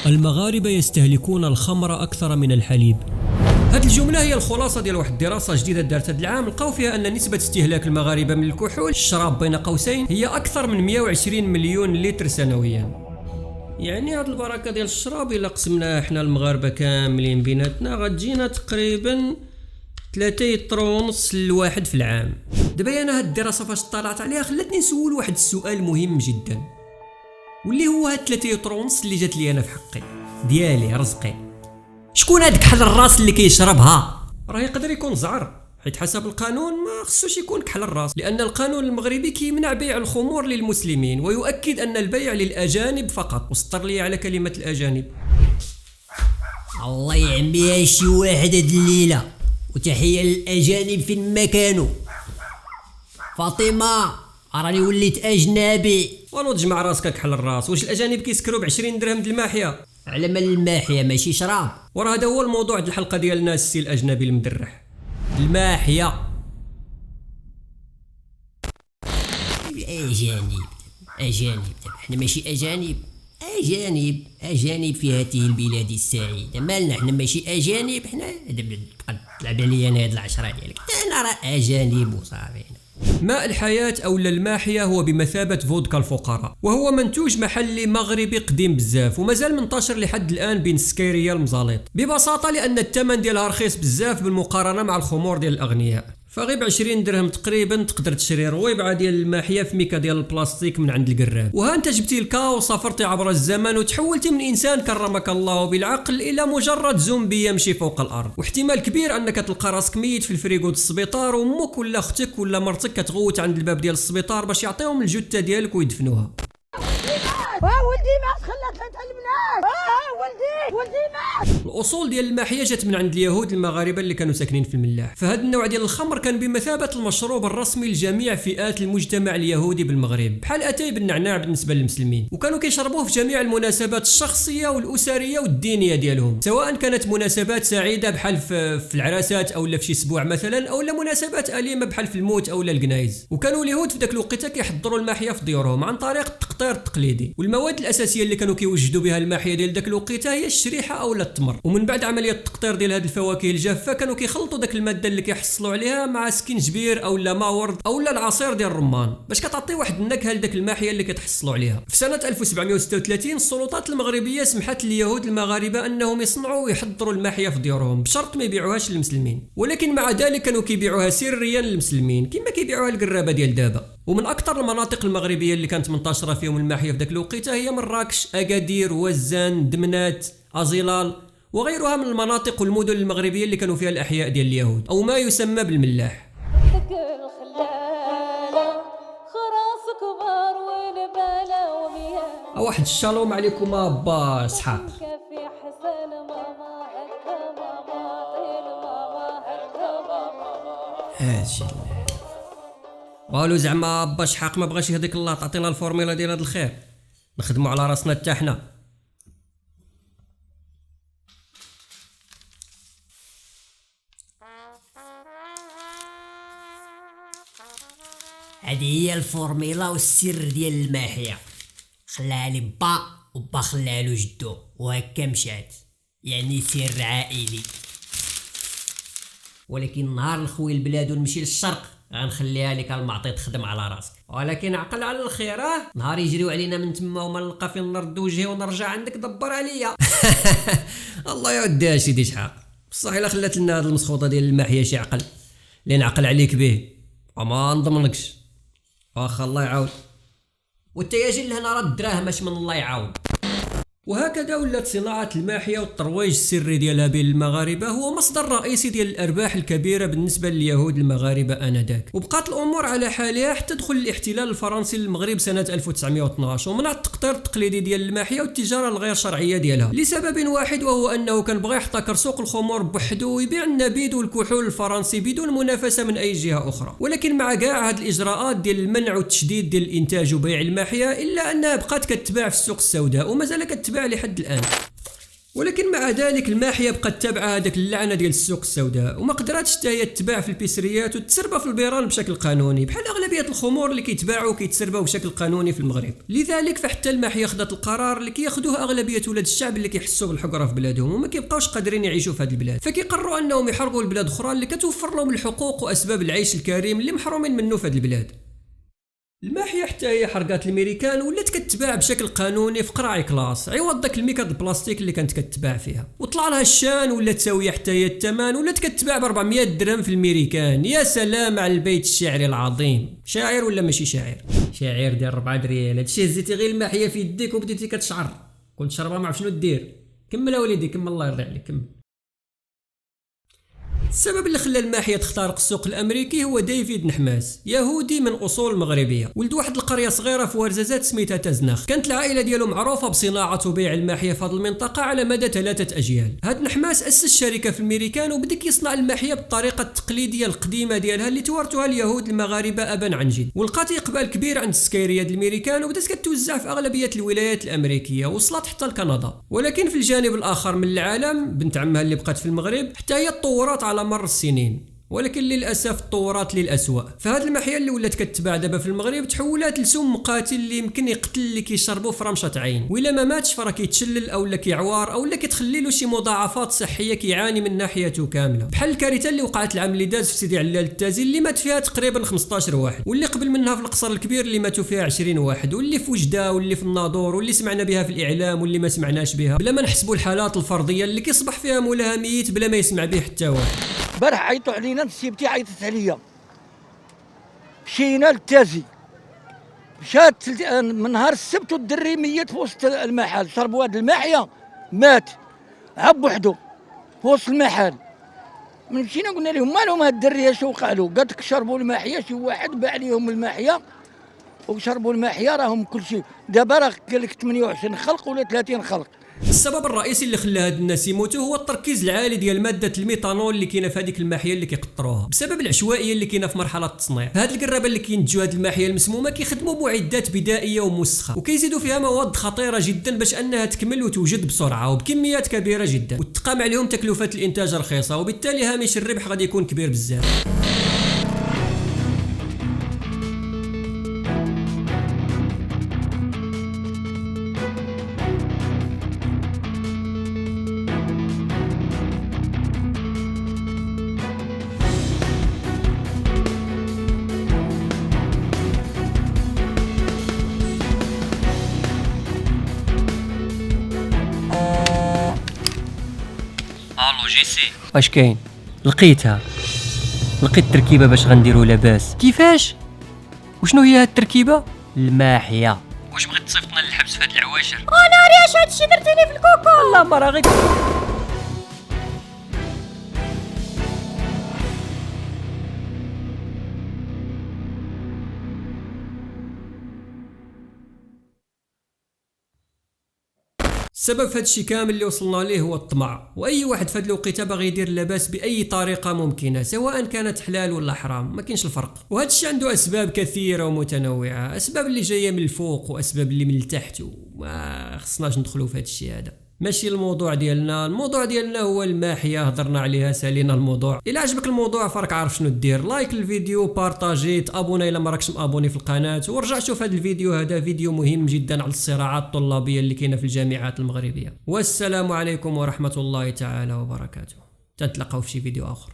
المغاربة يستهلكون الخمر أكثر من الحليب. هذه الجملة هي الخلاصة ديال واحد الدراسة جديدة دارت هذا العام، لقاو فيها أن نسبة استهلاك المغاربة من الكحول الشراب بين قوسين هي أكثر من 120 مليون لتر سنويا. يعني هاد البركة ديال الشراب إلا قسمناها حنا المغاربة كاملين بيناتنا غتجينا تقريبا 3 لتر ونص للواحد في العام. دابا انا هاد الدراسة فاش طلعت عليها خلاتني نسول واحد السؤال مهم جدا، واللي هو هاد 3 لتر ونص اللي جات لي انا في حقي ديالي رزقي، شكون هاد كحل الراس اللي كيشربها؟ راه يقدر يكون زعر، حيت حسب القانون ما خصوش يكون كحل الراس، لان القانون المغربي كيمنع بيع الخمور للمسلمين ويؤكد ان البيع للاجانب فقط. وسطر لي على كلمة الاجانب. الله يعميها شي واحد هاد الليلة، وتحية للاجانب فين ما كانوا. فاطمة راني وليت اجنبي. والو تجمع راسك كحل الراس، واش الاجانب كيسكروا ب20 درهم د الماحية؟ على مال الماحية ماشي شراب. وراه هذا هو الموضوع د الحلقة ديالنا السي الاجنبي المدرح. الماحية أجانب احنا ماشي أجانب في هذه البلاد السعيدة. مالنا احنا ماشي أجانب، احنا تلعب عليا أنا هاد العشرة ديالك، أنا راه أجانب وصافي. ماء الحياة أو الماحية هو بمثابة فودكا الفقراء، وهو منتوج محلي مغربي قديم بزاف ومازال منتشر لحد الآن بين السكيرية المزاليط، ببساطة لأن الثمن ديالها رخيص بزاف بالمقارنة مع الخمور ديال الأغنياء. فغير ب20 درهم تقريبا تقدر تشري رويبعه ديال الماحيه في ميكا ديال البلاستيك من عند القراد. وها انت جبتي الكا وسافرتي عبر الزمن وتحولتي من انسان كرمك الله بالعقل الى مجرد زومبي يمشي فوق الارض، واحتمال كبير انك تلقى راسك ميت في الفريغو السبيطار، وامك ولا اختك ولا مرتك كتغوت عند الباب ديال السبيطار باش يعطيهم الجثه ديالك ويدفنوها. ولدي مات، خلات البنات. ولدي مات. الاصول ديال الماحيه جات من عند اليهود المغاربه اللي كانوا ساكنين في الملاح. فهاد النوع ديال الخمر كان بمثابه المشروب الرسمي لجميع فئات المجتمع اليهودي بالمغرب، بحال اتاي بالنعناع بالنسبه للمسلمين، وكانوا كيشربوه في جميع المناسبات الشخصيه والاسريه والدينيه ديالهم، سواء كانت مناسبات سعيده بحال في العراسات او في شي اسبوع مثلا، او مناسبات اليمه بحال في الموت او الجنايز. وكانوا اليهود في ذاك الوقت كيحضروا الماحيه في ديورهم عن طريق التقطير التقليدي، والمواد الاساسيه اللي كانوا كيوجدوا بها الماحيه ديال ذاك الوقت هي الشريحه او التمر. ومن بعد عمليه التقطير ديال هذه الفواكه الجافه كانوا كيخلطوا داك الماده اللي كيحصلوا عليها مع سكينجبير او ما ورد او العصير ديال الرمان باش كتعطي واحد النكهه لذاك الماحيه اللي كتحصلوا عليها. في سنه 1736 السلطات المغربيه سمحت لليهود المغاربه انهم يصنعوا ويحضروا الماحيه في ديورهم بشرط ما يبيعوهاش للمسلمين، ولكن مع ذلك كانوا كيبيعوها سريا للمسلمين كما كيبيعوها القرابه ديال دابا. ومن اكثر المناطق المغربيه اللي كانت منتشره فيهم الماحيه في ذاك الوقت هي مراكش، اكادير، وزان، دمنات، ازيلال وغيرها من المناطق والمدن المغربيه اللي كانوا فيها الاحياء ديال اليهود او ما يسمى بالملاح. واحد الشالوم عليكم ابا اسحاق. والو زعما با شحاق ما بغاش يهديك الله تعطينا الفورميلا ديال هذا الخير نخدموا على راسنا حتى حنا. هذه هي الفورميلا والسر ديال الماحيه، خلاها لي با وبا خلاها له جدو وهكا مشات، يعني سر عائلي. ولكن نهار نخوي البلاد ونمشي للشرق غنخليها لك المعطي تخدم على راسك، ولكن عقل على الخير نهار يجريو علينا من تما وما نلقى فين نرد وجهي ونرجع عندك دبر عليا. الله يوديها سيدي شحاق، بصح الا خلات لنا هذه المسخوطه ديال الماحيه شي عقل اللي نعقل عليك به وما نضمنكش، واخا الله يعاود والتياجل هنا راه الدراهم ماشي من الله يعاود. وهكذا ولات صناعة الماحية والترويج السري ديالها بين المغاربة هو مصدر رئيسي ديال الأرباح الكبيرة بالنسبة لليهود المغاربة آنذاك. وبقات الأمور على حالها حتى دخل الاحتلال الفرنسي للمغرب سنة 1912 ومنع التقطير التقليدي ديال الماحية والتجارة الغير شرعية ديالها لسبب واحد، وهو أنه كان بغى يحتكر سوق الخمور بوحده ويبيع النبيذ والكحول الفرنسي بدون منافسة من أي جهة أخرى. ولكن مع كاع هاد الإجراءات ديال المنع والتشديد ديال الإنتاج وبيع الماحية إلا أنها بقات كتباع في السوق السوداء ومازال كتباع لحد الآن. ولكن مع ذلك الماحيه بقات تابعه هذاك اللعنه ديال السوق السوداء وما قدراتش حتى هي تتباع في البيسريات وتسربى في البيران بشكل قانوني بحال اغلبيه الخمور اللي كيتباعوا وكيتسربوا بشكل قانوني في المغرب. لذلك فحتى الماحيه خدات القرار اللي كياخذوه اغلبيه ولاد الشعب اللي كيحسوا بالحقره في بلادهم وما كيبقاوش قادرين يعيشوا في هذه البلاد، فكيقرروا انهم يحاربوا البلاد اخرى اللي كتوفر لهم الحقوق واسباب العيش الكريم اللي محرومين منه في هذه البلاد. الماحيه حتى هي حرقات الميريكان ولات كتباع بشكل قانوني في قراعي كلاص عوض داك الميكاد البلاستيك اللي كانت كتباع فيها، وطلع لها الشان ولات تساويه حتى هي الثمن ولات كتباع ب 400 درهم في الميريكان. يا سلام على البيت الشعري العظيم. شاعر ولا ماشي شاعر؟ شاعر ديال 4 ريال. هادشي هزيتي غير الماحيه في يديك وبديتي كتشعر كنت شربها ما عرف شنو دير. كمل وليدي كمل الله يرضي عليك كمل. السبب اللي خلى الماحيه تخترق السوق الامريكي هو ديفيد نحماس، يهودي من اصول مغربيه، ولد واحد القريه صغيره في ورزازات سميتها تزنخ. كانت العائله ديالو معروفه بصناعه وبيع الماحيه في هذه المنطقه على مدى 3 أجيال. هاد نحماس اسس شركه في الميريكان وبدا كيصنع الماحيه بالطريقه التقليديه القديمه ديالها اللي توارثوها اليهود المغاربه ابا عن جد، ولقات اقبال كبير عند السكايريه ديال الميريكان وبدات كتوزع في اغلبيه الولايات الامريكيه وصلت حتى لكندا. ولكن في الجانب الاخر من العالم بنت عمها اللي بقات في المغرب حتى هي تطورات على مر السنين، ولكن للاسف تطورات للأسوأ. فهاد الماحيه اللي ولات كتباع دابا في المغرب تحولات لسم مقاتل اللي يمكن يقتل اللي كيشربوه في رمشه عين، وإلا ما ماتش فراه كيتشلل او لا كيعوار او لا كتخلي له شي مضاعفات صحيه كيعاني من ناحيته كامله، بحال الكارثه اللي وقعت العام اللي داز في سيدي علال التازي اللي مات فيها تقريبا 15 واحد، واللي قبل منها في القصر الكبير اللي ماتوا فيها 20 واحد، واللي في وجده واللي في الناظور واللي سمعنا بها في الاعلام واللي ما سمعناش بها، بلا ما نحسبوا الحالات الفرديه اللي كيصبح فيها مولاها ميت بلا ما يسمع به حتى واحد. البارح عيطوا علينا نسيبتي عيطت عليا مشينا للتازي مشات من نهار السبت والدري ميت في وسط المحل شربوا هاد الماحيه مات عب وحده في وسط المحل. من مشينا قلنا لهم مالهم هاد الدري اش وقع له؟ قالت لك شربوا الماحيه شي واحد باع ليهم الماحيه وشربوا الماحيه راهم كل شيء دابا راه قال لك 28 خلق ولا 30 خلق. السبب الرئيسي اللي خلى هاد الناس يموتوا هو التركيز العالي ديال ماده الميثانول اللي كاينه في هذيك الماحيه اللي كيقطروها بسبب العشوائيه اللي كاينه في مرحله التصنيع. هاد القرابه اللي كينتجوا هاد الماحيه المسمومه كيخدموا بمعدات بدائيه وموسخه وكيزيدوا فيها مواد خطيره جدا باش انها تكمل وتوجد بسرعه وبكميات كبيره جدا، وتقام عليهم تكلفه الانتاج رخيصه وبالتالي هامش الربح غادي يكون كبير بزاف. الو جي سي اش كاين؟ لقيت التركيبه باش غنديروا لاباس. كيفاش؟ وشنو هي هاد التركيبه؟ الماحيه. واش بغيت تصيفطنا للحبس في هاد العواشر؟ ناري اش هادشي درتيني في الكوكو. الله مرة غير السبب في هادشي كامل اللي وصلنا ليه هو الطمع، واي واحد في هاد الوقيته باغي يدير اللباس باي طريقه ممكنه سواء كانت حلال ولا حرام، ما كاينش الفرق. وهذا الشيء عنده اسباب كثيره ومتنوعه، اسباب اللي جايه من الفوق واسباب اللي من التحت، وما خصناش ندخلوا في هذا الشيء هذا. ماشي الموضوع ديالنا هو الماحيه، هضرنا عليها سالينا الموضوع. الا عجبك الموضوع فراك عارف شنو دير، لايك الفيديو، بارطاجي، تابوني الا ما راكش مابوني في القناه، ورجع شوف هذا الفيديو، هذا فيديو مهم جدا على الصراعات الطلابيه اللي كاينه في الجامعات المغربيه. والسلام عليكم ورحمه الله تعالى وبركاته. تنتلاقاو في شي فيديو اخر.